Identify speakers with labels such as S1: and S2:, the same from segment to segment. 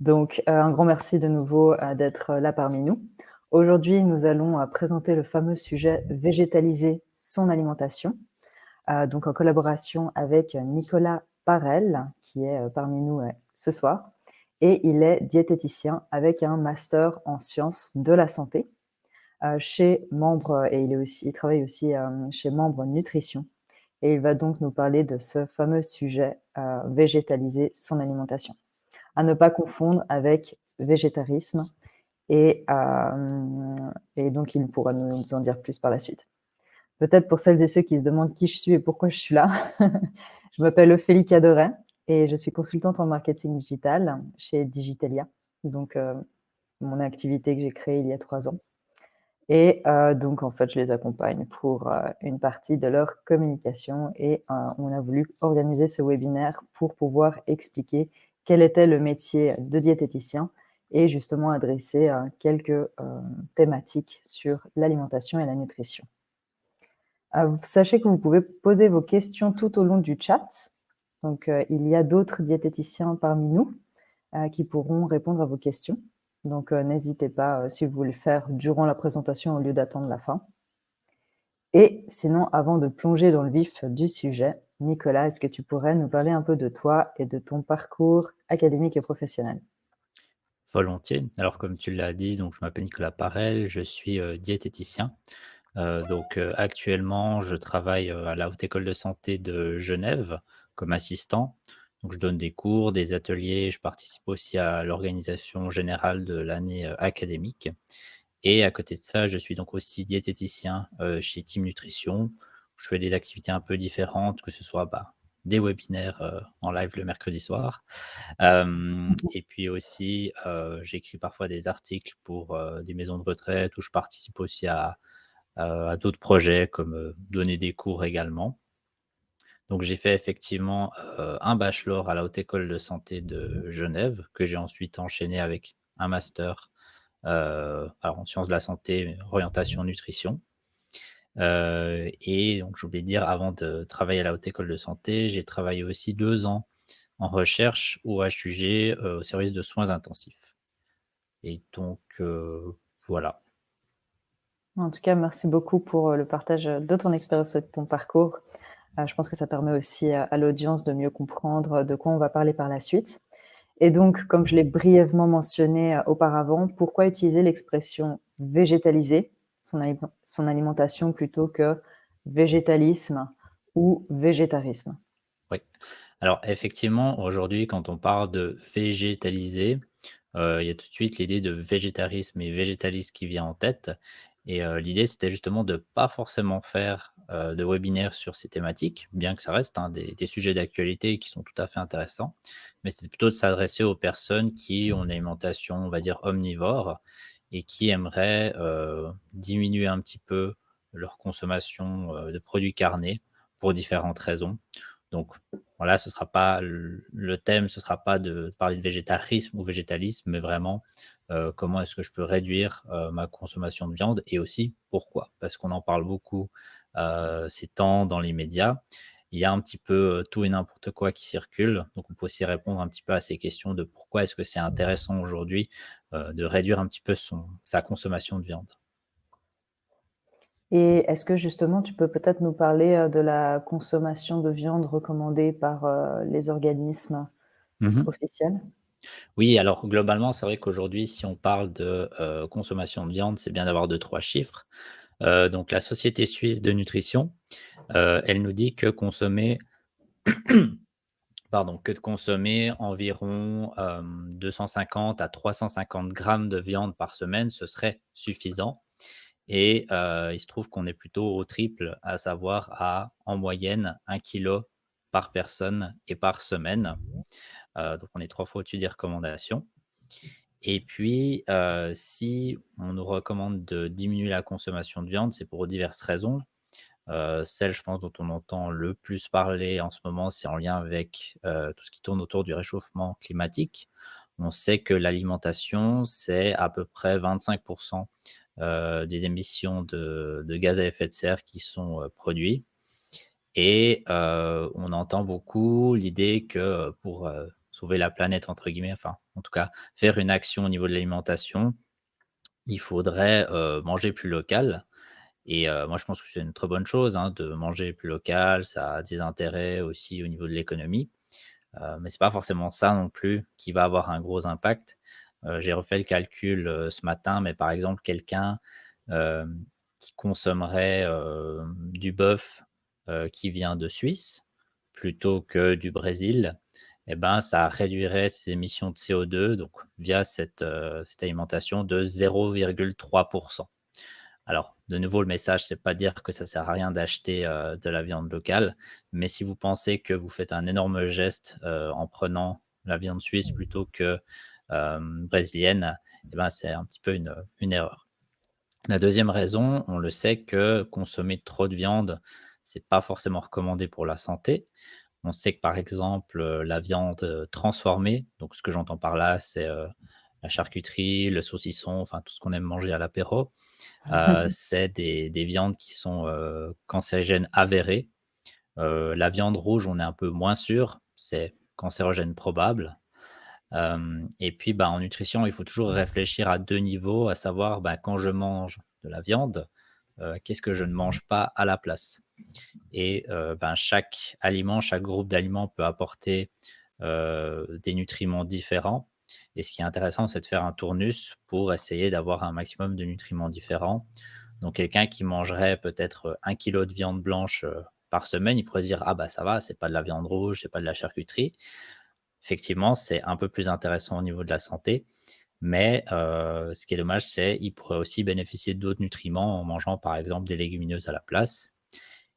S1: Donc, un grand merci de nouveau d'être là parmi nous. Aujourd'hui, nous allons présenter le fameux sujet végétaliser son alimentation, donc en collaboration avec Nicolas Parel, qui est parmi nous ce soir. Et il est diététicien avec un master en sciences de la santé chez Membre, et il travaille aussi chez Membre Nutrition. Et il va donc nous parler de ce fameux sujet végétaliser son alimentation, à ne pas confondre avec végétarisme. Et donc, il pourra nous en dire plus par la suite. Peut-être pour celles et ceux qui se demandent qui je suis et pourquoi je suis là, je m'appelle Ophélie Cadoret et je suis consultante en marketing digital chez Digitalia, donc mon activité que j'ai créée il y a 3 ans. Et donc, en fait, je les accompagne pour une partie de leur communication et on a voulu organiser ce webinaire pour pouvoir expliquer quel était le métier de diététicien et justement adresser quelques thématiques sur l'alimentation et la nutrition. Sachez que vous pouvez poser vos questions tout au long du chat. Donc, il y a d'autres diététiciens parmi nous qui pourront répondre à vos questions. Donc, n'hésitez pas si vous voulez le faire durant la présentation au lieu d'attendre la fin. Et sinon, avant de plonger dans le vif du sujet, Nicolas, est-ce que tu pourrais nous parler un peu de toi et de ton parcours académique et professionnel?
S2: Volontiers. Alors comme tu l'as dit, donc je m'appelle Nicolas Parel, je suis, diététicien. Actuellement, je travaille, à la Haute École de Santé de Genève comme assistant. Donc je donne des cours, des ateliers, je participe aussi à l'organisation générale de l'année, académique et à côté de ça, je suis donc aussi diététicien, chez Team Nutrition. Je fais des activités un peu différentes, que ce soit, des webinaires, en live le mercredi soir. Et puis aussi, j'écris parfois des articles pour, des maisons de retraite où je participe aussi à d'autres projets comme, donner des cours également. Donc j'ai fait effectivement, un bachelor à la Haute École de Santé de Genève que j'ai ensuite enchaîné avec un master, alors en sciences de la santé, orientation nutrition. Et donc j'ai oublié de dire avant de travailler à la Haute École de Santé, j'ai travaillé aussi 2 ans en recherche ou HUG, au service de soins intensifs et donc voilà.
S1: En tout cas, merci beaucoup pour le partage de ton expérience et de ton parcours. Je pense que ça permet aussi à l'audience de mieux comprendre de quoi on va parler par la suite. Et donc, comme je l'ai brièvement mentionné auparavant, pourquoi utiliser l'expression végétaliser son alimentation plutôt que végétalisme ou végétarisme?
S2: Oui. Alors effectivement, aujourd'hui, quand on parle de végétaliser, il y a tout de suite l'idée de végétarisme et végétalisme qui vient en tête et l'idée, c'était justement de pas forcément faire, de webinaire sur ces thématiques, bien que ça reste, hein, des sujets d'actualité qui sont tout à fait intéressants. Mais c'était plutôt de s'adresser aux personnes qui ont une alimentation, on va dire, omnivore et qui aimeraient, diminuer un petit peu leur consommation, de produits carnés pour différentes raisons. Donc voilà, ce sera pas le thème, ce sera pas de parler de végétarisme ou végétalisme, mais vraiment, comment est-ce que je peux réduire, ma consommation de viande et aussi pourquoi? Parce qu'on en parle beaucoup, ces temps dans les médias. Il y a un petit peu, tout et n'importe quoi qui circule, donc on peut aussi répondre un petit peu à ces questions de pourquoi est-ce que c'est intéressant aujourd'hui, de réduire un petit peu sa consommation de viande.
S1: Et est-ce que justement tu peux peut-être nous parler de la consommation de viande recommandée par les organismes
S2: Mmh.
S1: officiels?
S2: Oui, alors globalement, c'est vrai qu'aujourd'hui, si on parle de, consommation de viande, c'est bien d'avoir deux trois chiffres. Donc la Société suisse de nutrition, elle nous dit que consommer que de consommer environ, 250 à 350 grammes de viande par semaine, ce serait suffisant et il se trouve qu'on est plutôt au triple, à savoir à, en moyenne, 1 kilo par personne et par semaine. Donc on est 3 fois au-dessus des recommandations. Et puis, si on nous recommande de diminuer la consommation de viande, c'est pour diverses raisons. Celle, je pense, dont on entend le plus parler en ce moment, c'est en lien avec, tout ce qui tourne autour du réchauffement climatique. On sait que l'alimentation, c'est à peu près 25 des émissions de gaz à effet de serre qui sont, produits et on entend beaucoup l'idée que, pour, sauver la planète entre guillemets, enfin, en tout cas, faire une action au niveau de l'alimentation, il faudrait, manger plus local et moi je pense que c'est une très bonne chose, hein, de manger plus local. Ça a des intérêts aussi au niveau de l'économie, mais c'est pas forcément ça non plus qui va avoir un gros impact. J'ai refait le calcul, ce matin, mais par exemple quelqu'un, hem, qui consommerait, du bœuf, qui vient de Suisse plutôt que du Brésil, et ben, ça réduirait ses émissions de CO2 donc via cette alimentation de 0,3. Alors, de nouveau, le message, c'est pas dire que ça sert à rien d'acheter, de la viande locale, mais si vous pensez que vous faites un énorme geste, en prenant la viande suisse plutôt que, brésilienne, et ben, c'est un petit peu une erreur. La deuxième raison, on le sait que consommer trop de viande, c'est pas forcément recommandé pour la santé. On sait que, par exemple, la viande, transformée, donc ce que j'entends par là, c'est, la charcuterie, le saucisson, enfin tout ce qu'on aime manger à l'apéro, c'est des viandes qui sont, cancérigènes avérées. La viande rouge, on est un peu moins sûr, c'est cancérogène probable. Et puis, bah, en nutrition, il faut toujours réfléchir à 2 niveaux, à savoir, bah, quand je mange de la viande, qu'est-ce que je ne mange pas à la place? Et ben, chaque aliment, chaque groupe d'aliments peut apporter, des nutriments différents et ce qui est intéressant, c'est de faire un tournus pour essayer d'avoir un maximum de nutriments différents. Donc quelqu'un qui mangerait peut-être, 1 kilo de viande blanche, par semaine, il pourrait se dire: «Ah bah, ça va, c'est pas de la viande rouge, c'est pas de la charcuterie». Effectivement, c'est un peu plus intéressant au niveau de la santé, mais ce qui est dommage, c'est il pourrait aussi bénéficier d'autres nutriments en mangeant, par exemple, des légumineuses à la place.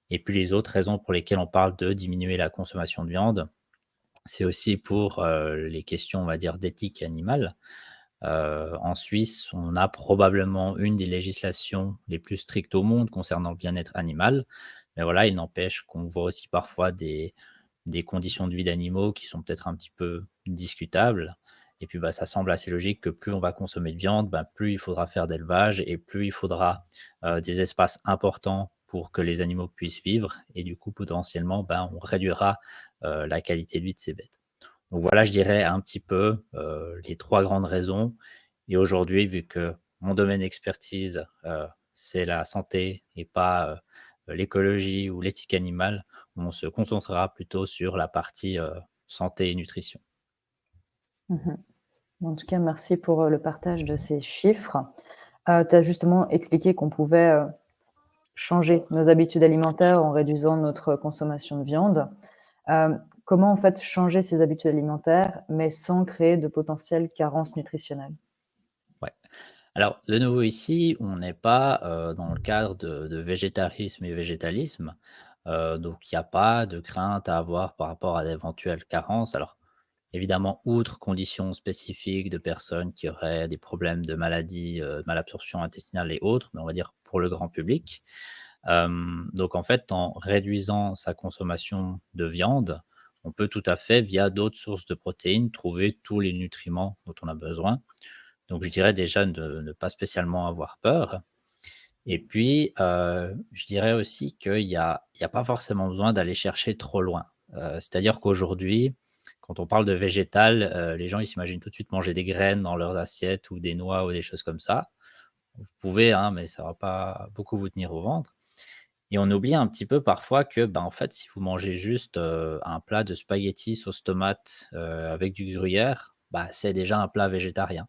S2: Et puis les autres raisons pour lesquelles on parle de diminuer la consommation de viande, c'est aussi pour, les questions, on va dire, d'éthique animale. En Suisse, on a probablement une des législations les plus strictes au monde concernant le bien-être animal. Mais voilà, il n'empêche qu'on voit aussi parfois des conditions de vie d'animaux qui sont peut-être un petit peu discutables. Et puis, bah, ça semble assez logique que plus on va consommer de viande, bah, plus il faudra faire d'élevage et plus il faudra, des espaces importants pour que les animaux puissent vivre et du coup, potentiellement, ben, on réduira, la qualité de vie de ces bêtes. Donc voilà, je dirais un petit peu, les 3 grandes raisons et aujourd'hui, vu que mon domaine d'expertise, c'est la santé et pas, l'écologie ou l'éthique animale, on se concentrera plutôt sur la partie, santé et nutrition.
S1: Mmh. En tout cas, merci pour, le partage de ces chiffres. Tu as justement expliqué qu'on pouvait, changer nos habitudes alimentaires en réduisant notre consommation de viande. Comment en fait changer ses habitudes alimentaires, mais sans créer de potentielles carences nutritionnelles?
S2: Ouais. Alors de nouveau ici, on n'est pas, dans le cadre de végétarisme et végétalisme, donc il y a pas de crainte à avoir par rapport à d'éventuelles carences. Alors évidemment, outre conditions spécifiques de personnes qui auraient des problèmes de maladies, malabsorption intestinale et autres, mais on va dire pour le grand public. Donc en fait, en réduisant sa consommation de viande, on peut tout à fait, via d'autres sources de protéines, trouver tous les nutriments dont on a besoin. Donc je dirais déjà de ne pas spécialement avoir peur et puis, je dirais aussi qu'il y a pas forcément besoin d'aller chercher trop loin. C'est-à-dire qu'aujourd'hui, quand on parle de végétal, les gens ils s'imaginent tout de suite manger des graines dans leurs assiettes ou des noix ou des choses comme ça. Vous pouvez, hein, mais ça va pas beaucoup vous tenir au ventre et on oublie un petit peu parfois que, bah, en fait, si vous mangez juste, un plat de spaghettis sauce tomate, avec du gruyère, bah, c'est déjà un plat végétarien.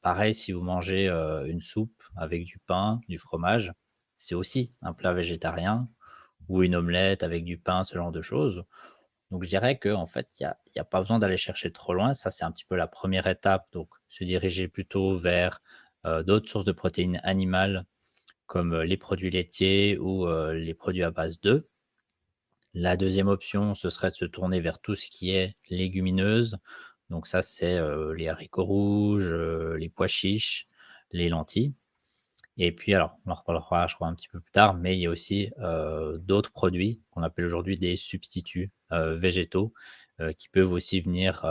S2: Pareil, si vous mangez, une soupe avec du pain, du fromage, c'est aussi un plat végétarien ou une omelette avec du pain, ce genre de choses. Donc je dirais qu'en fait, il y a pas besoin d'aller chercher trop loin. Ça, c'est un petit peu la première étape, donc se diriger plutôt vers, d'autres sources de protéines animales comme, les produits laitiers ou, les produits à base d'œufs. La deuxième option, ce serait de se tourner vers tout ce qui est légumineuses. Donc ça, c'est, les haricots rouges, les pois chiches, les lentilles et puis alors, on en reparlera, je crois, un petit peu plus tard, mais il y a aussi, d'autres produits qu'on appelle aujourd'hui des substituts, végétaux, qui peuvent aussi venir,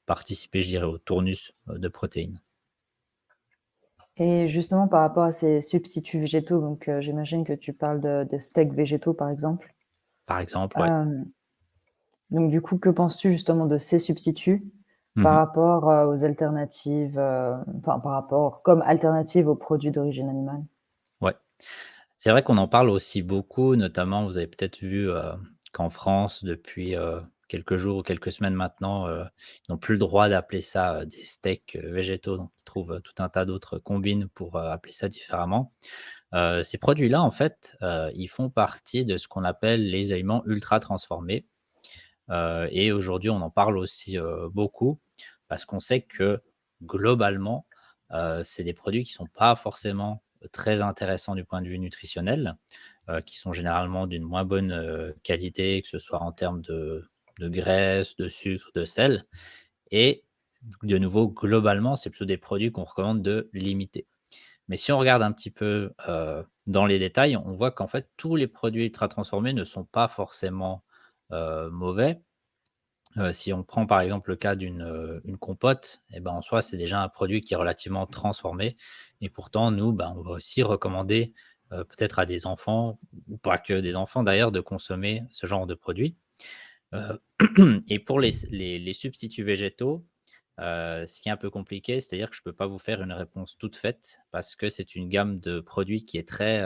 S2: participer, je dirais, au tournus, de protéines.
S1: Et justement par rapport à ces substituts végétaux, donc j'imagine que tu parles de steaks végétaux, par exemple.
S2: Par exemple, ouais.
S1: Hem, Donc du coup, que penses-tu justement de ces substituts par
S2: Mmh.
S1: rapport, aux alternatives, enfin par rapport comme alternative aux produits d'origine animale?
S2: Ouais. C'est vrai qu'on en parle aussi beaucoup, notamment vous avez peut-être vu, qu'en France depuis, quelques jours ou quelques semaines maintenant, ils n'ont plus le droit d'appeler ça, des steaks, végétaux, donc ils trouvent, tout un tas d'autres combines pour, appeler ça différemment. Ces produits-là, en fait, ils font partie de ce qu'on appelle les aliments ultra transformés, et aujourd'hui, on en parle aussi, beaucoup parce qu'on sait que globalement, c'est des produits qui sont pas forcément très intéressants du point de vue nutritionnel, qui sont généralement d'une moins bonne, qualité, que ce soit en termes de graisse, de sucre, de sel et de nouveau, globalement, c'est plutôt des produits qu'on recommande de limiter. Mais si on regarde un petit peu, dans les détails, on voit qu'en fait, tous les produits ultra transformés ne sont pas forcément, mauvais. Si on prend par exemple le cas une compote et ben, en soi, c'est déjà un produit qui est relativement transformé et pourtant nous, ben, on va aussi recommander, peut-être à des enfants ou pas que des enfants d'ailleurs, de consommer ce genre de produit. Heu et pour les substituts végétaux, ce qui est un peu compliqué, c'est-à-dire que je peux pas vous faire une réponse toute faite parce que c'est une gamme de produits qui est très,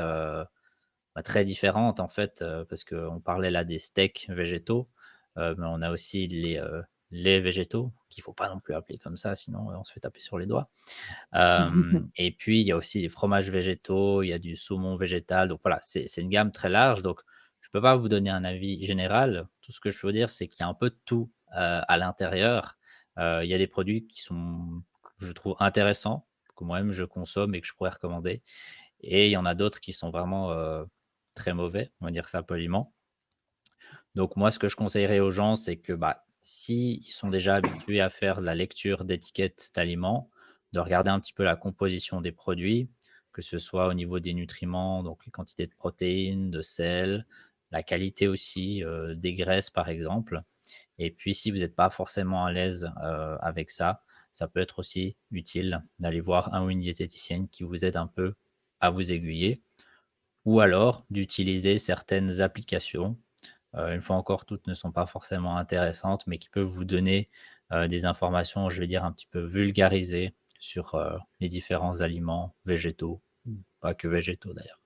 S2: très différente en fait, parce qu'on parlait là des steaks végétaux, mais on a aussi les végétaux, qu'il faut pas non plus appeler comme ça, sinon, on se fait taper sur les doigts. Et puis il y a aussi les fromages végétaux, il y a du saumon végétal, donc voilà, c'est une gamme très large, donc je peux pas vous donner un avis général. Tout ce que je peux vous dire, c'est qu'il y a un peu de tout, à l'intérieur. Il y a des produits qui sont, que je trouve intéressants, que moi-même je consomme et que je pourrais recommander et il y en a d'autres qui sont vraiment, très mauvais, on va dire ça poliment. Donc moi, ce que je conseillerais aux gens, c'est que, bah, s'ils sont déjà habitués à faire de la lecture d'étiquettes d'aliments, de regarder un petit peu la composition des produits, que ce soit au niveau des nutriments, donc les quantités de protéines, de sel, la qualité aussi, des graisses, par exemple. Et puis si vous n'êtes pas forcément à l'aise, avec ça, ça peut être aussi utile d'aller voir un ou une diététicienne qui vous aide un peu à vous aiguiller ou alors d'utiliser certaines applications. Une fois encore, toutes ne sont pas forcément intéressantes, mais qui peuvent vous donner, des informations, je vais dire, un petit peu vulgarisées sur, les différents aliments végétaux, ou pas que végétaux d'ailleurs.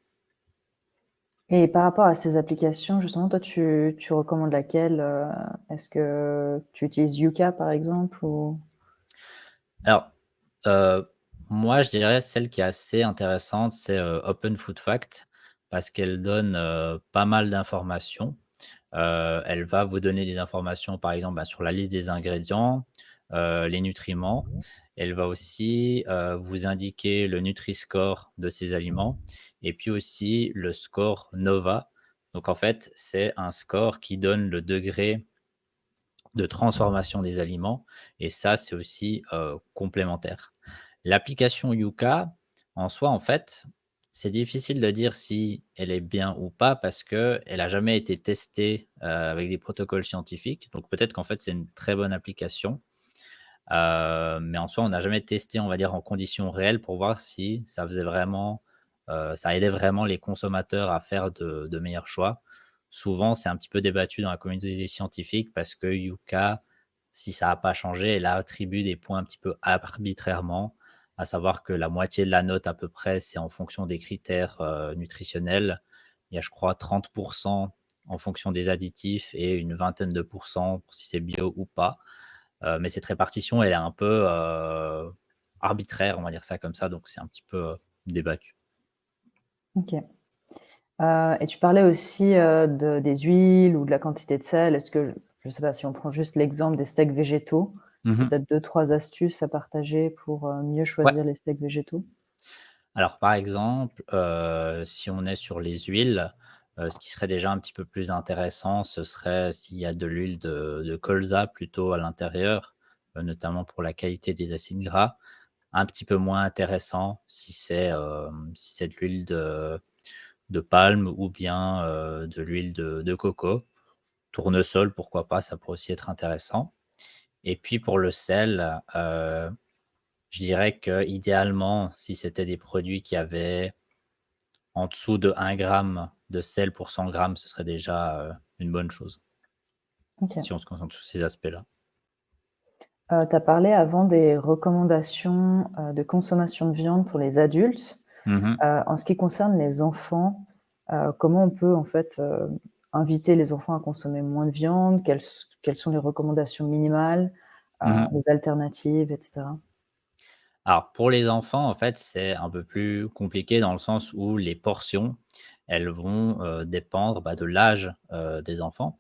S1: Et par rapport à ces applications, justement, toi, tu recommandes laquelle? Est-ce que tu utilises Yuka, par exemple, ou?
S2: Alors, heu, moi, je dirais celle qui est assez intéressante, c'est, Open Food Facts parce qu'elle donne, pas mal d'informations. Elle va vous donner des informations, par exemple, bah, sur la liste des ingrédients, les nutriments. Elle va aussi, vous indiquer le Nutri-Score de ces aliments et puis aussi le score Nova. Donc en fait, c'est un score qui donne le degré de transformation des aliments et ça, c'est aussi, complémentaire. L'application Yuka, en soi, en fait, c'est difficile de dire si elle est bien ou pas parce qu'elle a jamais été testée, avec des protocoles scientifiques. Donc peut-être qu'en fait, c'est une très bonne application, mais en soi, on n'a jamais testé, on va dire, en conditions réelles pour voir si ça faisait vraiment, ça aidait vraiment les consommateurs à faire de meilleurs choix. Souvent, c'est un petit peu débattu dans la communauté scientifique parce que Yuka, si ça n'a pas changé, elle a attribué des points un petit peu arbitrairement, à savoir que la moitié de la note à peu près, c'est en fonction des critères, nutritionnels. Il y a, je crois, 30 en fonction des additifs et une vingtaine de pourcents pour si c'est bio ou pas. Mais cette répartition, elle est un peu, arbitraire, on va dire ça comme ça, donc c'est un petit peu, débattu.
S1: OK. Et tu parlais aussi, des huiles ou de la quantité de sel. Est-ce que, je ne sais pas, si on prend juste l'exemple des steaks végétaux,
S2: Mmh.
S1: peut-être deux trois astuces à partager pour, mieux
S2: Ouais.
S1: choisir les steaks végétaux?
S2: Alors par exemple, si on est sur les huiles, ce qui serait déjà un petit peu plus intéressant, ce serait s'il y a de l'huile de colza plutôt à l'intérieur, notamment pour la qualité des acides gras. Un petit peu moins intéressant si c'est de l'huile de palme ou bien, de l'huile de coco. Tournesol, pourquoi pas, ça pourrait aussi être intéressant. Et puis pour le sel, je dirais que idéalement, si c'était des produits qui avaient en dessous de 1 gramme de sel pour 100 grammes, ce serait déjà, une bonne chose.
S1: OK.
S2: si on se concentre sur ces aspects-là.
S1: Tu as parlé avant des recommandations, de consommation de viande pour les adultes.
S2: Mmh.
S1: En ce qui concerne les enfants, comment on peut en fait, inviter les enfants à consommer moins de viande? Quelles sont les recommandations minimales,
S2: Mmh.
S1: les alternatives et cetera?
S2: Alors pour les enfants, en fait, c'est un peu plus compliqué dans le sens où les portions, elles vont, dépendre, de l'âge, des enfants.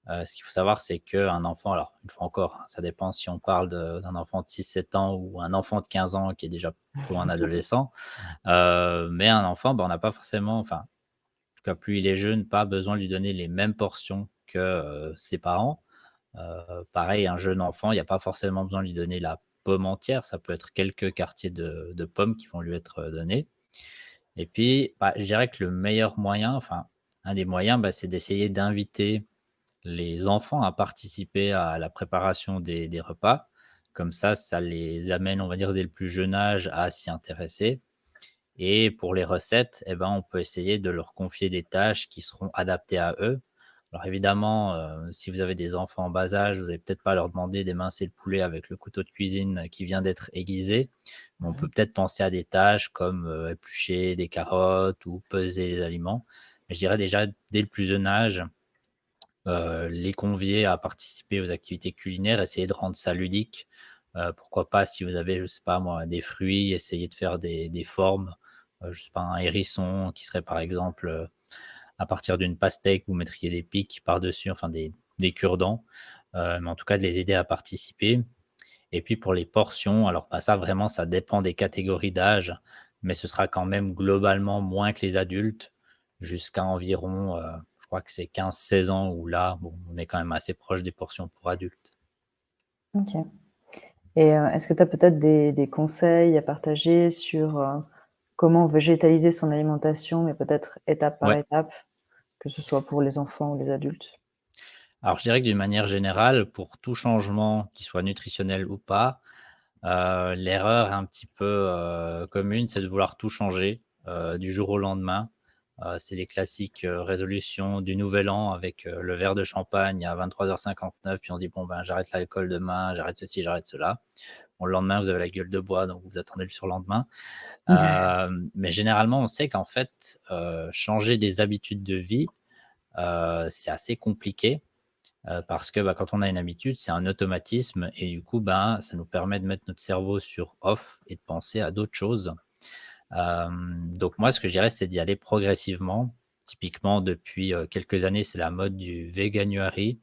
S2: Ce qu'il faut savoir, c'est qu'un enfant, alors une fois encore, hein, ça dépend si on parle d'un enfant de 6, 7 ans ou un enfant de 15 ans qui est déjà plutôt un adolescent. Mais un enfant, on n'a pas forcément, enfin, en tout cas plus il est jeune, pas besoin de lui donner les mêmes portions que, ses parents. Pareil, un jeune enfant, il y a pas forcément besoin de lui donner la pomme entière, ça peut être quelques quartiers de pommes qui vont lui être, donnés. Et puis, je dirais que le meilleur moyen, enfin, un des moyens, c'est d'essayer d'inviter les enfants à participer à la préparation des repas. Comme ça les amène, on va dire, dès le plus jeune âge à s'y intéresser. Et pour les recettes, on peut essayer de leur confier des tâches qui seront adaptées à eux. Alors évidemment, si vous avez des enfants en bas âge, vous allez peut-être pas leur demander d'émincer le poulet avec le couteau de cuisine qui vient d'être aiguisé. Mais on peut peut-être penser à des tâches comme, éplucher des carottes ou peser les aliments. Mais je dirais déjà dès le plus jeune âge, les convier à participer aux activités culinaires, essayer de rendre ça ludique. Pourquoi pas si vous avez, je sais pas moi, des fruits, essayer de faire des formes, je sais pas, un hérisson qui serait par exemple, à partir d'une pastèque, vous mettriez des pics par-dessus, enfin des cure-dents, mais en tout cas de les aider à participer. Et puis pour les portions, alors, ça vraiment, ça dépend des catégories d'âge, mais ce sera quand même globalement moins que les adultes, jusqu'à environ, je crois que c'est 15, 16 ans où là, bon, on est quand même assez proche des portions pour adultes.
S1: OK. Et est-ce que tu as peut-être des conseils à partager sur, comment végétaliser son alimentation, mais peut-être étape par
S2: Ouais,
S1: étape, que ce soit pour les enfants ou les adultes?
S2: alors je dirais que d'une manière générale, pour tout changement, qu'il soit nutritionnel ou pas, l'erreur un petit peu, commune, c'est de vouloir tout changer, du jour au lendemain. C'est les classiques, résolutions du nouvel an avec, le verre de champagne à 23h59, puis on se dit: «Bon, ben, j'arrête l'alcool demain, j'arrête ceci, j'arrête cela». Bon, le lendemain, vous avez la gueule de bois, donc vous attendez le surlendemain. Mais généralement, on sait qu'en fait, changer des habitudes de vie, c'est assez compliqué. Parce que, quand on a une habitude, c'est un automatisme et du coup, ça nous permet de mettre notre cerveau sur off et de penser à d'autres choses. Donc moi, ce que je dirais, c'est d'y aller progressivement. Typiquement, depuis, quelques années, c'est la mode du Veganuary,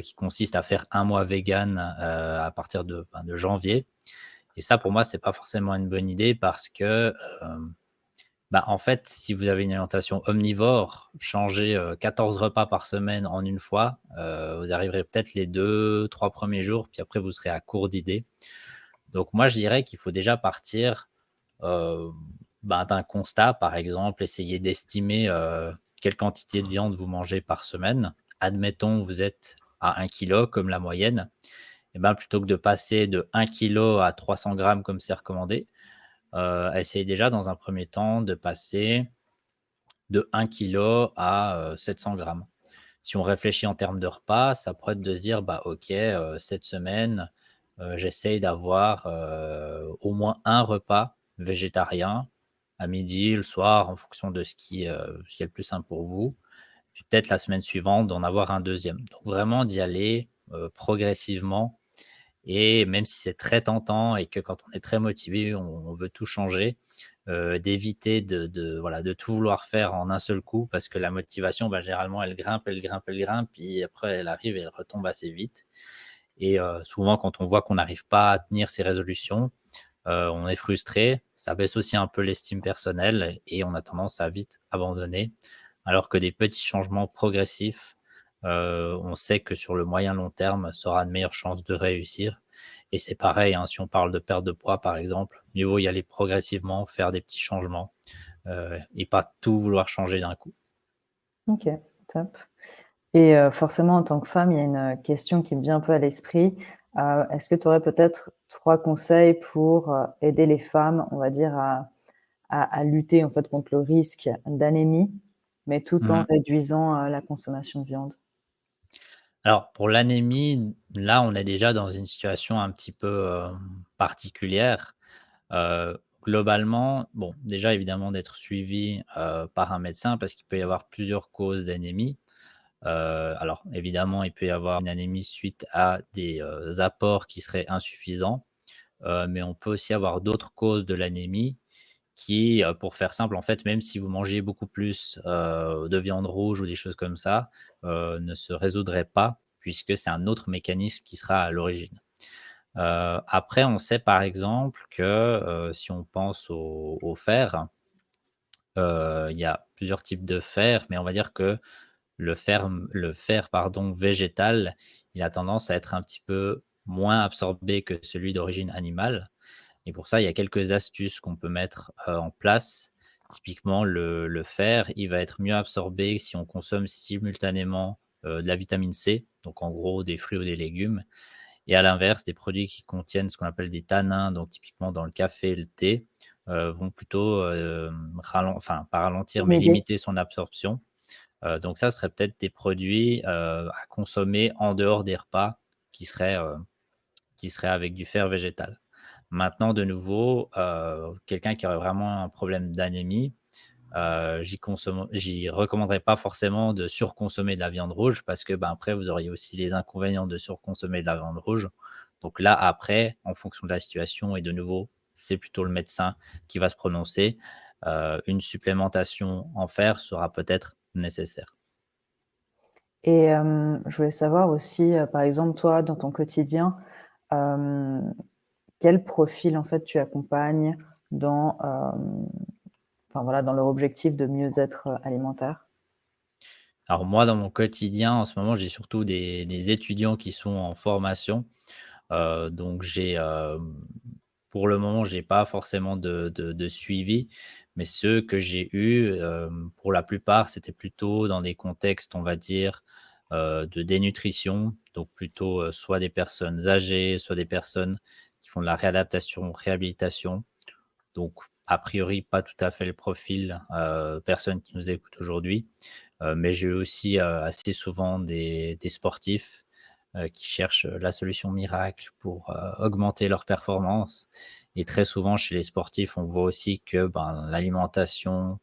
S2: qui consiste à faire un mois vegan, à partir de janvier. Et ça, pour moi, c'est pas forcément une bonne idée parce que, en fait, si vous avez une alimentation omnivore, changer, 14 repas par semaine en une fois, vous arriverez peut-être les 2, 3 premiers jours, puis après vous serez à court d'idées. Donc moi, je dirais qu'il faut déjà partir, heu, d'un constat, par exemple, essayer d'estimer, quelle quantité de viande vous mangez par semaine. Admettons, vous êtes à 1 kilo comme la moyenne, et plutôt que de passer de 1 kilo à 300 grammes comme c'est recommandé, essayez déjà dans un premier temps de passer de 1 kilo à, 700 grammes. Si on réfléchit en termes de repas, ça pourrait être de se dire: «OK, cette semaine, j'essaye d'avoir, au moins un repas végétarien à midi, le soir, en fonction de ce qui est le plus simple pour vous. Puis peut-être la semaine suivante d'en avoir un deuxième». Donc vraiment d'y aller, progressivement, et même si c'est très tentant et que quand on est très motivé, on veut tout changer, d'éviter voilà, de tout vouloir faire en un seul coup parce que la motivation, généralement, elle grimpe, elle grimpe, elle grimpe, puis après elle arrive et elle retombe assez vite. Et souvent quand on voit qu'on n'arrive pas à tenir ses résolutions, on est frustré, ça baisse aussi un peu l'estime personnelle et on a tendance à vite abandonner. Alors que des petits changements progressifs, on sait que sur le moyen long terme, ça aura de meilleures chances de réussir. Et c'est pareil, hein, si on parle de perte de poids par exemple, mieux vaut y aller progressivement, faire des petits changements, et pas tout vouloir changer d'un coup.
S1: OK, top. Et forcément, en tant que femme, il y a une, question qui me vient un peu à l'esprit. Est-ce que tu aurais peut-être 3 conseils pour, aider les femmes, on va dire, à lutter, en fait, contre le risque d'anémie, mais tout en
S2: Mmh.
S1: réduisant, la consommation de viande?
S2: Alors pour l'anémie, là, on est déjà dans une situation un petit peu, particulière. Globalement, bon, déjà évidemment d'être suivi, par un médecin parce qu'il peut y avoir plusieurs causes d'anémie. Alors évidemment, il peut y avoir une anémie suite à des, apports qui seraient insuffisants, mais on peut aussi avoir d'autres causes de l'anémie qui, pour faire simple, en fait, même si vous mangez beaucoup plus, de viande rouge ou des choses comme ça, ne se résoudrait pas puisque c'est un autre mécanisme qui sera à l'origine. Après, on sait par exemple que, si on pense au fer, il y a plusieurs types de fer, mais on va dire que le fer, pardon, végétal, il a tendance à être un petit peu moins absorbé que celui d'origine animale. Et pour ça, il y a quelques astuces qu'on peut mettre, en place. Typiquement, le fer, il va être mieux absorbé si on consomme simultanément, de la vitamine C, donc en gros des fruits ou des légumes, et à l'inverse, des produits qui contiennent ce qu'on appelle des tanins, donc typiquement dans le café et le thé, vont plutôt, enfin pas ralentir, mais
S1: Stimuler.
S2: limiter son absorption. Donc ça, ce serait peut-être des produits, à consommer en dehors des repas qui seraient, heu, qui seraient avec du fer végétal. Maintenant de nouveau, quelqu'un qui aurait vraiment un problème d'anémie, j'y recommanderais pas forcément de surconsommer de la viande rouge parce que, ben, après vous auriez aussi les inconvénients de surconsommer de la viande rouge. Donc là, après, en fonction de la situation et de nouveau, c'est plutôt le médecin qui va se prononcer, une supplémentation en fer sera peut-être nécessaire.
S1: Et je voulais savoir aussi, par exemple, toi, dans ton quotidien, hem, quel profil, en fait, tu accompagnes dans, enfin, voilà, dans leur objectif de mieux-être, alimentaire?
S2: Alors moi, dans mon quotidien, en ce moment, j'ai surtout des étudiants qui sont en formation. Donc pour le moment, j'ai pas forcément de suivi, mais ceux que j'ai eus, pour la plupart, c'était plutôt dans des contextes, on va dire, de dénutrition. Donc plutôt, soit des personnes âgées, soit des personnes qui font de la réadaptation, réhabilitation. Donc a priori, pas tout à fait le profil, personnes qui nous écoutent aujourd'hui. Mais j'ai eu aussi, assez souvent des sportifs, qui cherchent, la solution miracle pour, augmenter leur performance, et très souvent chez les sportifs, on voit aussi que, ben, l'alimentation,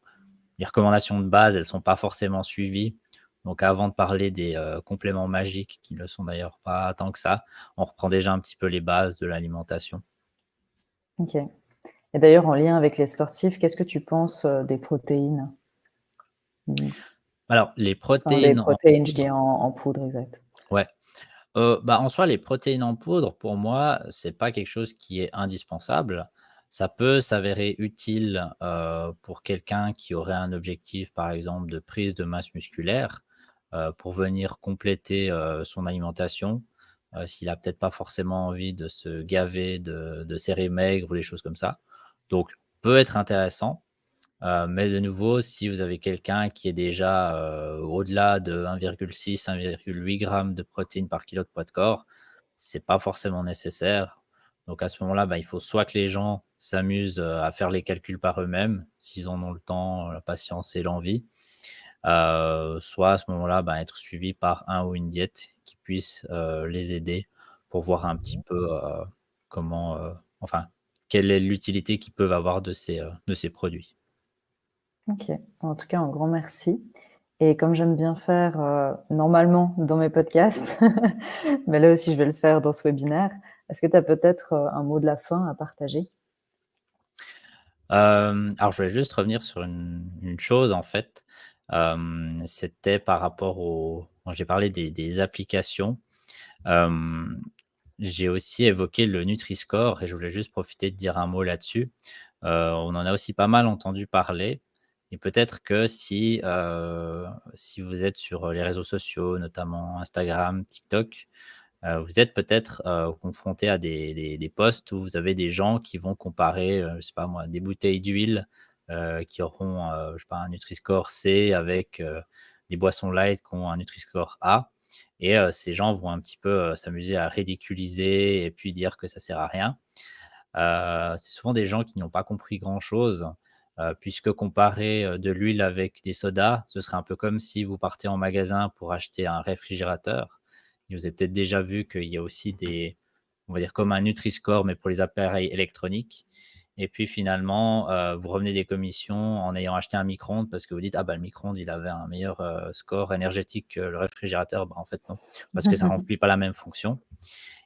S2: les recommandations de base, elles sont pas forcément suivies. Donc avant de parler des, compléments magiques qui ne le sont d'ailleurs pas tant que ça, on reprend déjà un petit peu les bases de l'alimentation.
S1: OK. Et d'ailleurs, en lien avec les sportifs, qu'est-ce que tu penses, des protéines? Mmh,
S2: Alors les
S1: enfin des
S2: protéines en
S1: protéines, je dis
S2: poudre,
S1: en poudre, exact.
S2: ouais. Bah, en soi, les protéines en poudre, pour moi, c'est pas quelque chose qui est indispensable. Ça peut s'avérer utile, pour quelqu'un qui aurait un objectif, par exemple, de prise de masse musculaire, pour venir compléter, son alimentation, s'il a peut-être pas forcément envie de se gaver de céréales maigres ou des choses comme ça. Donc peut être intéressant. Mais de nouveau, si vous avez quelqu'un qui est déjà, au-delà de 1,6-1,8 grammes de protéines par kilo de poids de corps, c'est pas forcément nécessaire. Donc à ce moment-là, bah, il faut soit que les gens s'amusent, à faire les calculs par eux-mêmes, s'ils en ont le temps, la patience et l'envie, soit à ce moment-là, bah, être suivis par un ou une diète qui puisse, les aider pour voir un petit peu, comment, enfin, quelle est l'utilité qu'ils peuvent avoir de ces produits.
S1: OK. En tout cas, un grand merci et comme j'aime bien faire, normalement dans mes podcasts, mais là aussi je vais le faire dans ce webinaire, est-ce que tu as peut-être, un mot de la fin à partager?
S2: Alors je voulais juste revenir sur une chose en fait, c'était par rapport au quand j'ai parlé des applications, hem, j'ai aussi évoqué le Nutri-Score et je voulais juste profiter de dire un mot là-dessus. On en a aussi pas mal entendu parler, et peut-être que si vous êtes sur les réseaux sociaux, notamment Instagram, TikTok, vous êtes peut-être, confronté à des posts où vous avez des gens qui vont comparer, je sais pas moi, des bouteilles d'huile, qui auront, je sais pas, un Nutri-Score C avec, des boissons light qui ont un Nutri-Score A, et ces gens vont un petit peu, s'amuser à ridiculiser et puis dire que ça sert à rien. C'est souvent des gens qui n'ont pas compris grand-chose, puisque comparer, de l'huile avec des sodas, ce serait un peu comme si vous partez en magasin pour acheter un réfrigérateur Et vous avez peut-être déjà vu qu'il y a aussi on va dire comme un Nutri-Score, mais pour les appareils électroniques. Et puis finalement, vous revenez des commissions en ayant acheté un micro-ondes parce que vous dites: «Ah bah, le micro-ondes, il avait un meilleur, score énergétique que le réfrigérateur». Bah, en fait non, parce que ça ne remplit pas la même fonction.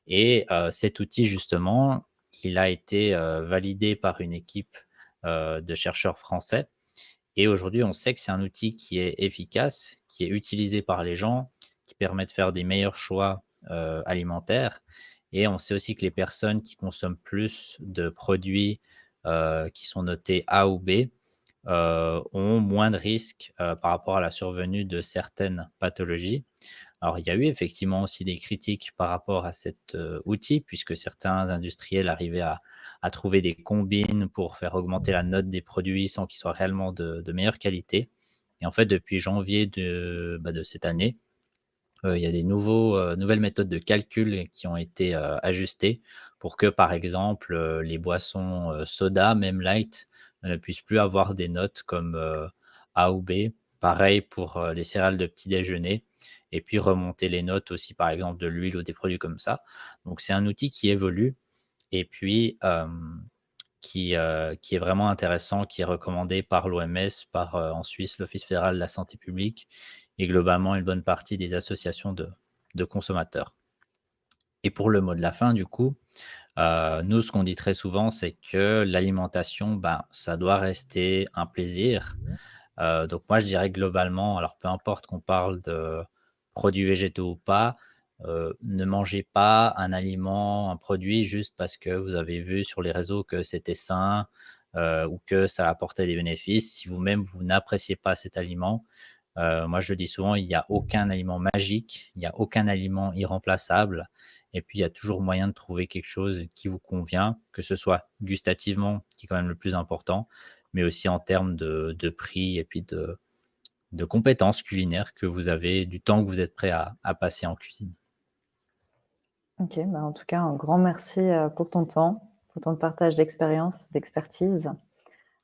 S2: Et cet outil justement, il a été, validé par une équipe, de chercheurs français. Et aujourd'hui, on sait que c'est un outil qui est efficace, qui est utilisé par les gens, qui permet de faire des meilleurs choix, alimentaires. Et on sait aussi que les personnes qui consomment plus de produits, qui sont notés A ou B, ont moins de risques, par rapport à la survenue de certaines pathologies. Alors, il y a eu effectivement aussi des critiques par rapport à cet, outil, puisque certains industriels arrivaient à trouver des combines pour faire augmenter la note des produits sans qu'ils soient réellement de meilleure qualité. Et en fait, depuis janvier de cette année, il y a des nouvelles méthodes de calcul qui ont été, ajustées pour que, par exemple, les boissons, soda, même light, ne puissent plus avoir des notes comme, A ou B. Pareil pour, les céréales de petit déjeuner et puis remonter les notes aussi, par exemple, de l'huile ou des produits comme ça. Donc c'est un outil qui évolue et puis, qui est vraiment intéressant, qui est recommandé par l'OMS, par, en Suisse, l'Office fédéral de la santé publique et globalement une bonne partie des associations de consommateurs. Et pour le mot de la fin, du coup, nous, ce qu'on dit très souvent, c'est que l'alimentation, ben, ça doit rester un plaisir. Donc moi, je dirais globalement, alors peu importe qu'on parle de produits végétaux ou pas, ne mangez pas un aliment, un produit juste parce que vous avez vu sur les réseaux que c'était sain, ou que ça apportait des bénéfices. Si vous-même, vous n'appréciez pas cet aliment, moi je le dis souvent, il n'y a aucun aliment magique, il n'y a aucun aliment irremplaçable et puis il y a toujours moyen de trouver quelque chose qui vous convient, que ce soit gustativement, qui est quand même le plus important, mais aussi en termes de prix et puis de compétences culinaires que vous avez, du temps que vous êtes prêt à passer en cuisine.
S1: OK, bah, en tout cas, un grand merci, pour ton temps, pour ton partage d'expérience, d'expertise.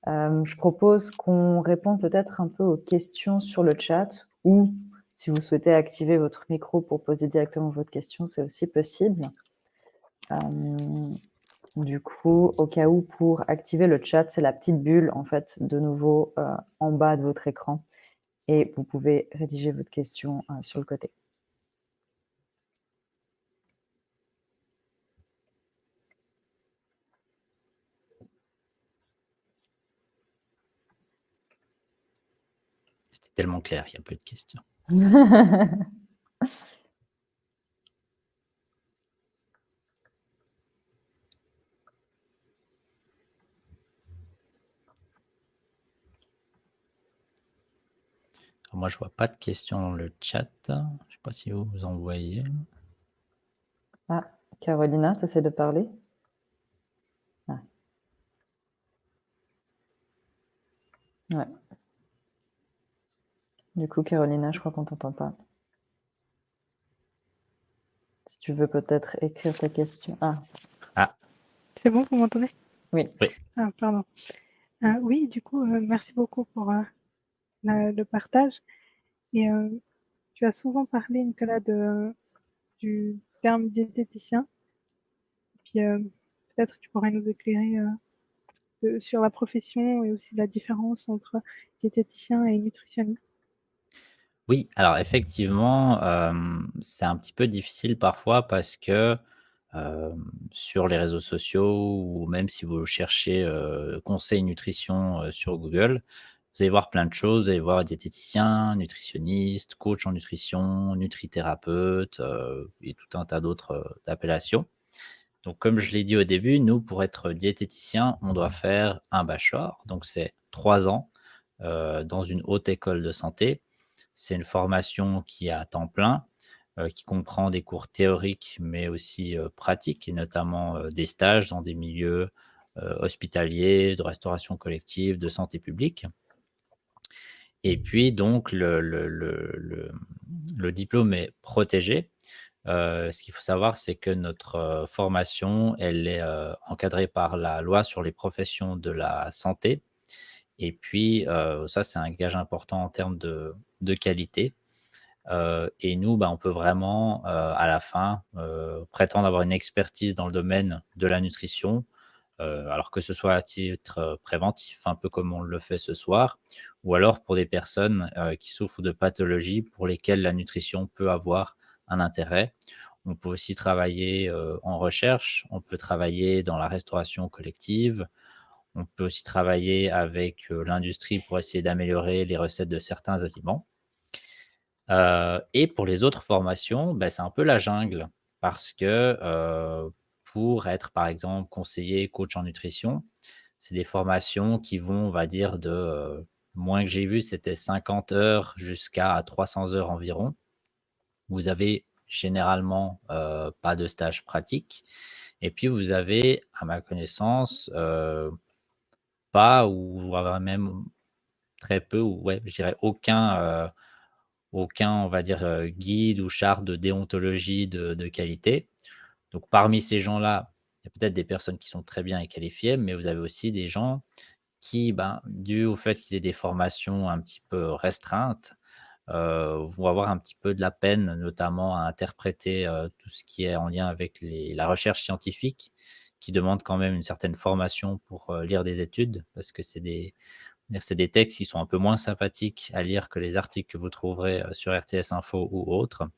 S1: Je propose qu'on réponde peut-être un peu aux questions sur le chat ou si vous souhaitez activer votre micro pour poser directement votre question, c'est aussi possible. Du coup, au cas où, pour activer le chat, c'est la petite bulle, en fait, de nouveau, en bas de votre écran et vous pouvez rédiger votre question, sur le côté.
S2: C'était tellement clair, il y a plus de questions. Alors moi, je vois pas de questions dans le chat. Je sais pas si vous en voyez?
S1: Ah, Carolina, tu essaies de parler? Ah. Ouais. Du coup, Carolina, je crois qu'on t'entend pas. Si tu veux peut-être écrire ta question. Ah,
S2: Ah,
S3: C'est bon, vous m'entendez?
S1: oui.
S2: oui.
S3: Ah, pardon. Oui, du coup, merci beaucoup pour le partage. Et tu as souvent parlé, Nicolas, du terme diététicien. Puis peut-être tu pourrais nous éclairer sur la profession et aussi la différence entre diététicien et nutritionniste.
S2: Oui, alors effectivement, c'est un petit peu difficile parfois parce que, sur les réseaux sociaux ou même si vous cherchez, conseil nutrition, sur Google, vous allez voir plein de choses. Vous allez voir diététicien, nutritionniste, coach en nutrition, nutrithérapeute, et tout un tas d'autres, appellations. Donc comme je l'ai dit au début, nous, pour être diététicien, on doit faire un bachelor, donc c'est 3 ans, dans une haute école de santé. C'est une formation qui est à temps plein, qui comprend des cours théoriques, mais aussi, pratiques et notamment, des stages dans des milieux, hospitaliers, de restauration collective, de santé publique. Et puis donc le diplôme est protégé. Ce qu'il faut savoir, c'est que notre, formation, elle est, encadrée par la loi sur les professions de la santé et puis, ça, c'est un gage important en termes de qualité. Et nous, bah, on peut vraiment, à la fin, prétendre avoir une expertise dans le domaine de la nutrition, alors que ce soit à titre, préventif, un peu comme on le fait ce soir, ou alors pour des personnes, qui souffrent de pathologies pour lesquelles la nutrition peut avoir un intérêt. On peut aussi travailler, en recherche, on peut travailler dans la restauration collective, on peut aussi travailler avec, l'industrie pour essayer d'améliorer les recettes de certains aliments. Et pour les autres formations, bah, c'est un peu la jungle parce que, pour être, par exemple, conseiller, coach en nutrition, c'est des formations qui vont, on va dire, de, moins que j'ai vu, c'était 50 heures jusqu'à 300 heures environ. Vous avez généralement, pas de stage pratique et puis vous avez, à ma connaissance, pas ou alors même très peu ou ouais, je dirais aucun, on va dire, guide ou charte de déontologie de qualité. Donc parmi ces gens-là, il y a peut-être des personnes qui sont très bien et qualifiées, mais vous avez aussi des gens qui, ben, dû au fait qu'ils aient des formations un petit peu restreintes, vont avoir un petit peu de la peine, notamment à interpréter, tout ce qui est en lien avec la recherche scientifique, qui demande quand même une certaine formation pour, lire des études, parce que c'est des textes qui sont un peu moins sympathiques à lire que les articles que vous trouverez, sur RTS Info ou autres.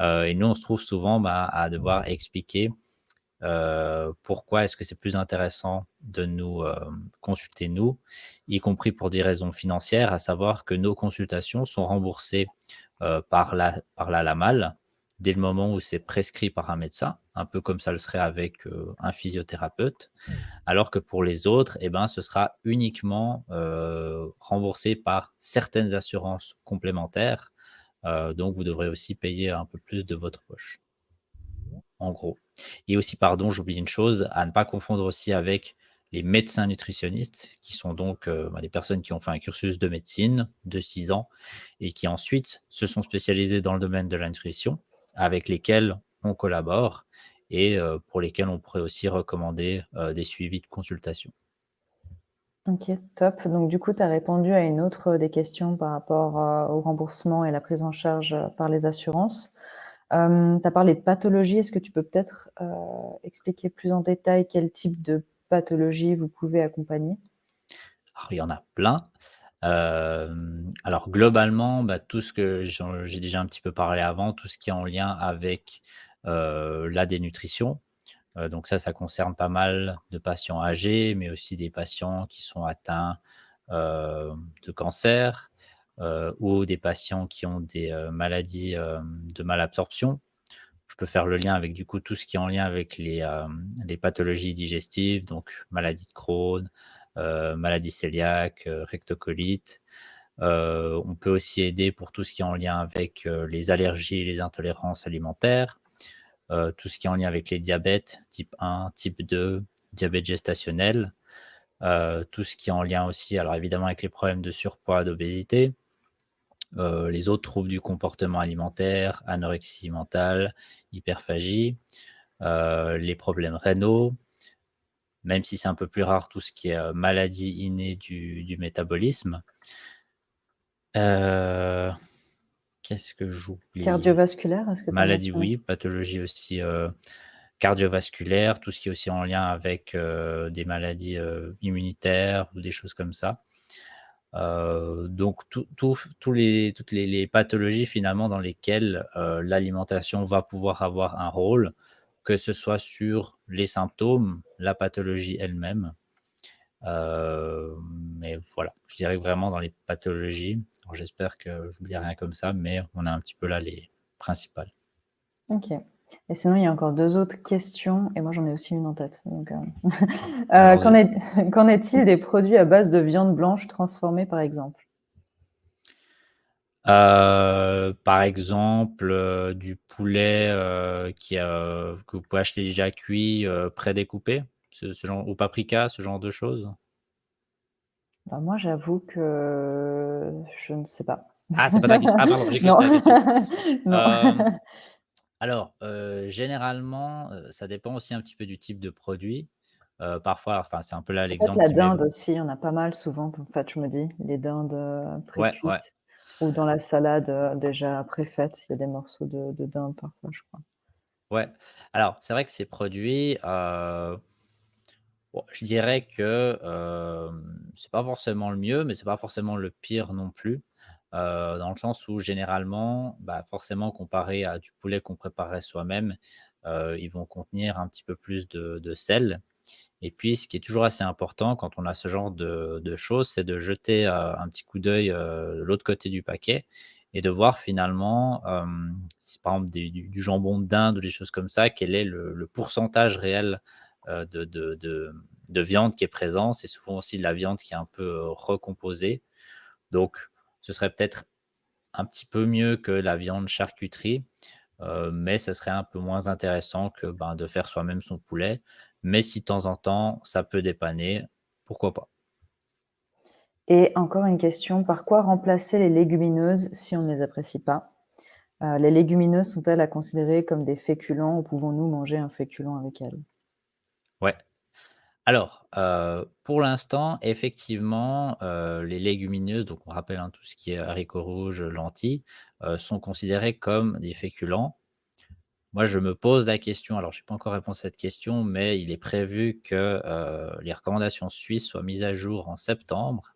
S2: Et nous, on se trouve souvent, bah, à devoir expliquer, pourquoi est-ce que c'est plus intéressant de nous, consulter nous, y compris pour des raisons financières, à savoir que nos consultations sont remboursées, par la LAMAL, dès le moment où c'est prescrit par un médecin, un peu comme ça le serait avec, un physiothérapeute. Alors que pour les autres, eh ben, ce sera uniquement, remboursé par certaines assurances complémentaires, donc vous devrez aussi payer un peu plus de votre poche, en gros. Et aussi, pardon, j'oublie une chose, à ne pas confondre aussi avec les médecins nutritionnistes qui sont donc, bah, des personnes qui ont fait un cursus de médecine de 6 ans et qui ensuite se sont spécialisés dans le domaine de la nutrition, avec lesquels on collabore et pour lesquels on pourrait aussi recommander, des suivis de consultation.
S1: OK, top. Donc du coup, tu as répondu à une autre des questions par rapport, au remboursement et la prise en charge, par les assurances. Tu as parlé de pathologie. Est-ce que tu peux peut-être, expliquer plus en détail quel type de pathologie vous pouvez accompagner?
S2: Alors il y en a plein. Alors globalement, bah, tout ce que j'ai déjà un petit peu parlé avant, tout ce qui est en lien avec, la dénutrition. Donc ça concerne pas mal de patients âgés, mais aussi des patients qui sont atteints, de cancer, ou des patients qui ont des, maladies, de malabsorption. Je peux faire le lien avec du coup tout ce qui est en lien avec les pathologies digestives, donc maladie de Crohn, maladie cœliaque, rectocolite. On peut aussi aider pour tout ce qui est en lien avec, les allergies et les intolérances alimentaires, tout ce qui est en lien avec les diabètes type 1, type 2, diabète gestationnel, tout ce qui est en lien aussi, alors évidemment avec les problèmes de surpoids, d'obésité, les autres troubles du comportement alimentaire, anorexie mentale, hyperphagie, les problèmes rénaux, même si c'est un peu plus rare, tout ce qui est, maladie innée du métabolisme. Heu, Qu'est-ce que j'oublie?
S1: Cardiovasculaire, est-ce que tu as
S2: Maladie,
S1: mentionné?
S2: oui, pathologie aussi, cardiovasculaire, tout ce qui est aussi en lien avec, des maladies, immunitaires ou des choses comme ça. Donc toutes les pathologies finalement dans lesquelles, l'alimentation va pouvoir avoir un rôle, que ce soit sur les symptômes, la pathologie elle-même. Mais voilà, je dirais que vraiment dans les pathologies. Alors j'espère que j'oublie rien comme ça, mais on a un petit peu là les principales.
S1: OK, et sinon, il y a encore 2 autres questions et moi, j'en ai aussi une en tête, donc qu'en
S2: Allons-y.
S1: est qu'en est-il des produits à base de viande blanche transformée, par exemple?
S2: Par exemple, du poulet, que vous pouvez acheter déjà cuit, prédécoupé, ce genre au paprika, ce genre de choses?
S1: Bah, moi, j'avoue que je ne sais pas.
S2: Ah, c'est pas ta question. Ah pardon, j'ai cru que
S1: Non,
S2: c'était la question.
S1: non.
S2: Hem, alors, généralement, ça dépend aussi un petit peu du type de produit. Parfois, enfin, c'est un peu là
S1: Peut-être
S2: l'exemple
S1: la
S2: qui m'est
S1: dinde aussi, il y en a pas mal souvent, en fait, je me dis, les dindes,
S2: ouais, ouais.
S1: pré-cuites. Ou dans la salade déjà préfaite, il y a des morceaux de dinde parfois, je crois.
S2: Ouais. Alors, c'est vrai que ces produits, bon, je dirais que, c'est pas forcément le mieux, mais c'est pas forcément le pire non plus. Dans le sens où généralement, bah, forcément comparé à du poulet qu'on préparerait soi-même, ils vont contenir un petit peu plus de sel. Et puis ce qui est toujours assez important quand on a ce genre de choses, c'est de jeter, un petit coup d'œil, de l'autre côté du paquet et de voir finalement, si par exemple du jambon de dinde ou des choses comme ça, quel est le pourcentage réel, de viande qui est présent. C'est souvent aussi de la viande qui est un peu, recomposée. Donc ce serait peut-être un petit peu mieux que la viande charcuterie, mais ça serait un peu moins intéressant que, ben, de faire soi-même son poulet. Mais si de temps en temps, ça peut dépanner, pourquoi pas?
S1: Et encore une question, par quoi remplacer les légumineuses si on ne les apprécie pas? Les légumineuses sont-elles à considérer comme des féculents ou pouvons-nous manger un féculent avec elles?
S2: Ouais. Alors, pour l'instant, effectivement, les légumineuses, donc on rappelle, hein, tout ce qui est haricots rouges, lentilles, sont considérées comme des féculents. Moi, je me pose la question, alors j'ai pas encore réponse à cette question, mais il est prévu que, les recommandations suisses soient mises à jour en septembre.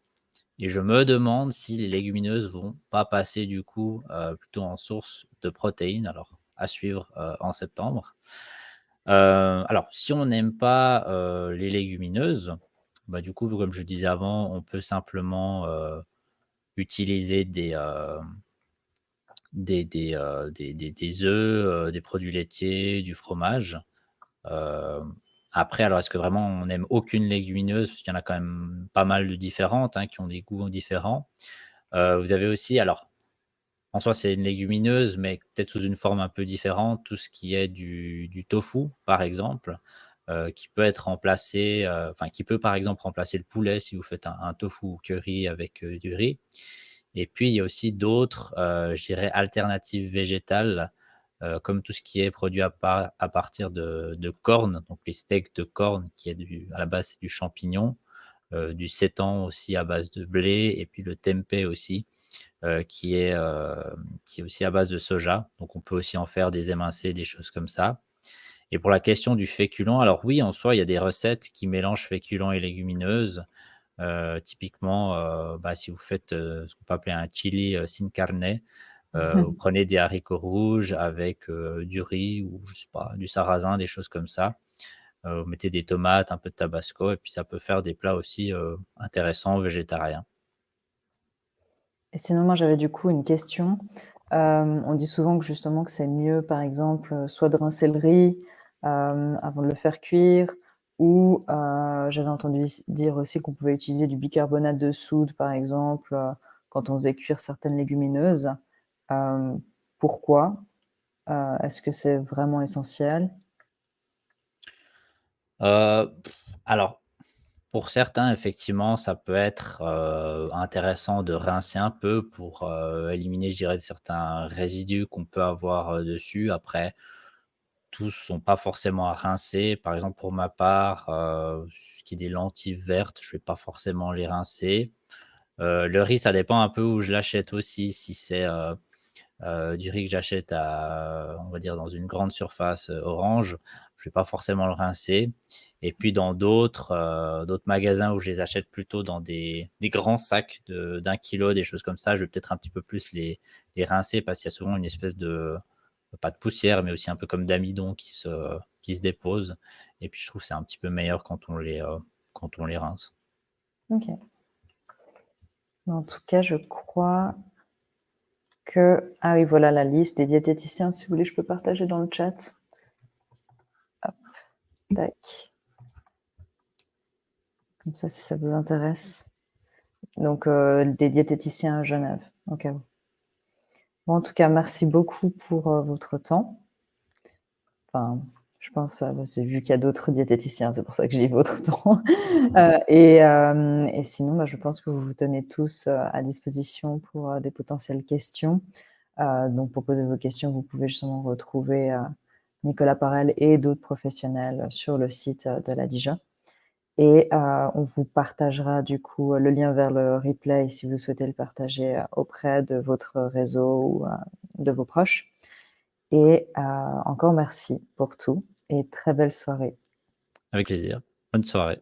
S2: Et je me demande si les légumineuses vont pas passer du coup, plutôt en source de protéines, alors à suivre, en septembre. Alors si on n'aime pas, les légumineuses, bah, du coup, comme je disais avant, on peut simplement, utiliser des œufs, des produits laitiers, du fromage. Après, alors est-ce que vraiment on n'aime aucune légumineuse? Parce qu'il y en a quand même pas mal de différentes, hein, qui ont des goûts différents. Vous avez aussi alors, en soi, c'est une légumineuse, mais peut-être sous une forme un peu différente, tout ce qui est du tofu, par exemple, qui peut être remplacé, enfin, qui peut, par exemple, remplacer le poulet si vous faites un tofu curry avec, du riz. Et puis, il y a aussi d'autres, je dirais alternatives végétales, comme tout ce qui est produit à partir de cornes, donc les steaks de cornes qui est à la base, c'est du champignon, du seitan aussi à base de blé et puis le tempeh aussi, heu, qui est, qui est aussi à base de soja. Donc on peut aussi en faire des émincés, des choses comme ça. Et pour la question du féculent, alors oui, en soi, il y a des recettes qui mélangent féculents et légumineuses. Typiquement, bah, si vous faites, ce qu'on peut appeler un chili, sin carne, vous prenez des haricots rouges avec, du riz ou je sais pas, du sarrasin, des choses comme ça. Vous mettez des tomates, un peu de tabasco et puis ça peut faire des plats aussi, intéressants végétariens.
S1: Et sinon, moi, j'avais du coup une question. On dit souvent que justement que c'est mieux, par exemple, soit de rincer le riz, avant de le faire cuire ou j'avais entendu dire aussi qu'on pouvait utiliser du bicarbonate de soude, par exemple, quand on faisait cuire certaines légumineuses. Hem, Pourquoi? Est-ce que c'est vraiment essentiel?
S2: Heu, alors pour certains, effectivement, ça peut être, intéressant de rincer un peu pour, éliminer, je dirais, certains résidus qu'on peut avoir, dessus. Après, tous sont pas forcément à rincer. Par exemple, pour ma part, ce qui est des lentilles vertes, je vais pas forcément les rincer. Le riz, ça dépend un peu où je l'achète aussi. Si c'est, du riz que j'achète on va dire dans une grande surface, Orange, je vais pas forcément le rincer. Et puis dans d'autres magasins où je les achète plutôt dans des grands sacs d'1 kilo, des choses comme ça, je vais peut-être un petit peu plus les rincer parce qu'il y a souvent une espèce de pas de poussière, mais aussi un peu comme d'amidon qui se dépose. Et puis je trouve que c'est un petit peu meilleur quand on les rince.
S1: OK. En tout cas, je crois que ah oui, voilà la liste des diététiciens. Si vous voulez, je peux partager dans le chat. Hop, tac. Comme ça, si ça vous intéresse. Donc, des diététiciens à Genève, au cas où. Bon, en tout cas, merci beaucoup pour, votre temps. Enfin, je pense, c'est vu qu'il y a d'autres diététiciens, c'est pour ça que je dis votre temps. Et sinon, bah, je pense que vous vous tenez tous, à disposition pour, des potentielles questions. Donc pour poser vos questions, vous pouvez justement retrouver, Nicolas Parel et d'autres professionnels sur le site, de la DIJA. Et on vous partagera du coup le lien vers le replay si vous souhaitez le partager auprès de votre réseau ou de vos proches. Et encore merci pour tout et très belle soirée.
S2: Avec plaisir. Bonne soirée.